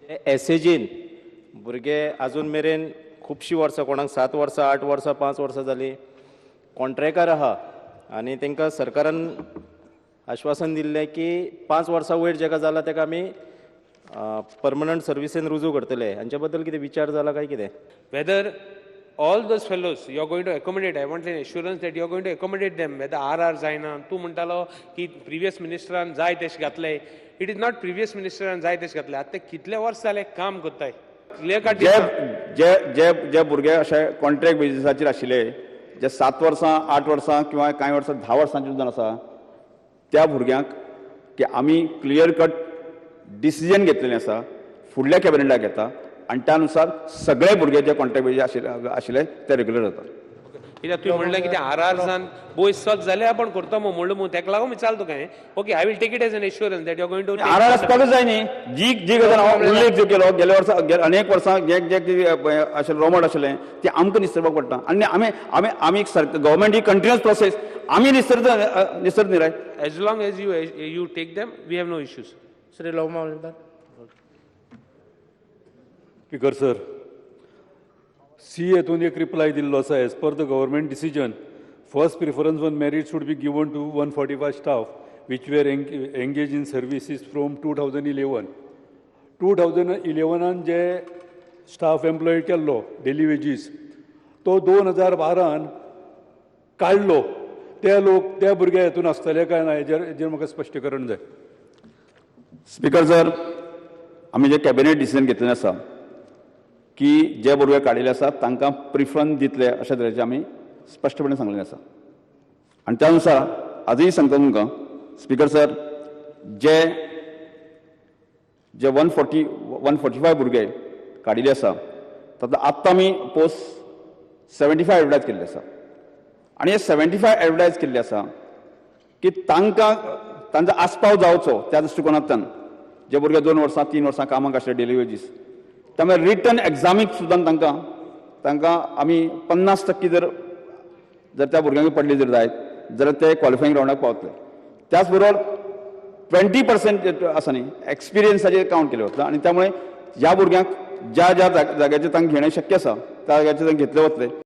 एसएजीन भुरगे अजून मेरेन खूबशीं वर्सां, कोणाक 7 वर्सां, 8 वर्सां, 5 वर्सां जालीं कॉन्ट्रॅक्टार आहा आनी तांकां सरकारान आश्वासन दिल्लें की 5 वर्सां वयर जाका जाला ताका आमी परमनंट सर्विसेन रुजू करतले. हांच्या बद्दल कितें विचार जाला काय कितें? Whether all those fellows you are going to accommodate, I want an assurance that you are going to accommodate them, whether RR जायना. तूं म्हणटालो की प्रिवियस मिनिस्टरान जाय तशें घातले. इट इज नॉट प्रिवियस मिनिस्टरान जाय तशें घातले. आतां कितले वर्स जाले काम करताय. क्लियर कट जे भुरगे अशे कॉन्ट्रॅक्ट बेजिसाचेर आशिल्ले, जे 7 वर्सां, 8 वर्सां किंवा कांय वर्सां 10 वर्सांचे सुद्दां आसा, त्या भुरग्यांक की आमी क्लियर कट डिसिजन घेतलेलें आसा, फुडल्या कॅबिनेटाक येता आनी त्या अनुसार सगळे भुरगे जे कॉन्ट्रॅक्ट बेजीस आशिल्ले ते रेग्युलर जातात. कित्याक तुवें म्हणलें की RR जान बोय सक जाले आपण करतो म्हणून ताका लागून विचारलो तुका. Okay, I will take it as an assurance that you are going to RR आसपाकूच जाय न्ही. जी गजाल हांव उल्लेख जो केलो गेल्या वर्सा अनेक वर्सां जे आशिल्लें रोमट आशिल्लें ते आमकां निसरपाक पडटा आनी आमी गव्हर्मेंट ही कंटिन्युअस प्रोसेस आमी निसरत न्ही राय. As long as you take them we have no issues. Shri Loma उलयतात. स्पीकर सर, सी हेतून एक रिप्लाय दिल्लो आसा. As per the government decision, first preference on merit should be given to 145 staff which were engaged in services from 2011. 2011 जे staff employ केल्लो daily wages तो 2012 काडलो. ते लोक त्या भुरग्या हेतून आसतले काय ना हेजेर म्हाका स्पश्टीकरण जाय. स्पीकर सर, आमी जे कॅबिनेट डिसिजन घेतलेलें आसा की जे भुरगे काडिल्ले आसा तांकां प्रिफरन्स दितले अशा तरेचें आमी स्पश्टपणे सांगलेलें आसा. आनी त्या अनुसार आजूय सांगता तुमकां स्पीकर सर, जे 145 भुरगे काडिल्ले आसा तातूंत आत्तां आमी पोस्ट 75 एडवर्टायज केल्ले आसा. आनी हे 75 एडवर्टायज केल्ले आसा की तांकां तांचो आस्पाव जावचो त्या दृश्टिकोनांतल्यान जे भुरगे 2 वर्सां 3 वर्सां कामाक आशिल्ले डेली वेजीस त्यामुळे रिटन एग्जामीक सुद्दां तांकां आमी 50% जर त्या भुरग्यांक पडली जर जायत जाल्यार ते क्वॉलिफायींग रावंडाक पावतले. त्याच बरोबर 20% आसा न्ही एक्सपिरियन्साचेर कावंट केलें वता आनी त्यामुळे ह्या भुरग्यांक ज्या जाग्याचेर तांकां घेणें शक्य आसा त्या जाग्याचेर घेतले वतले.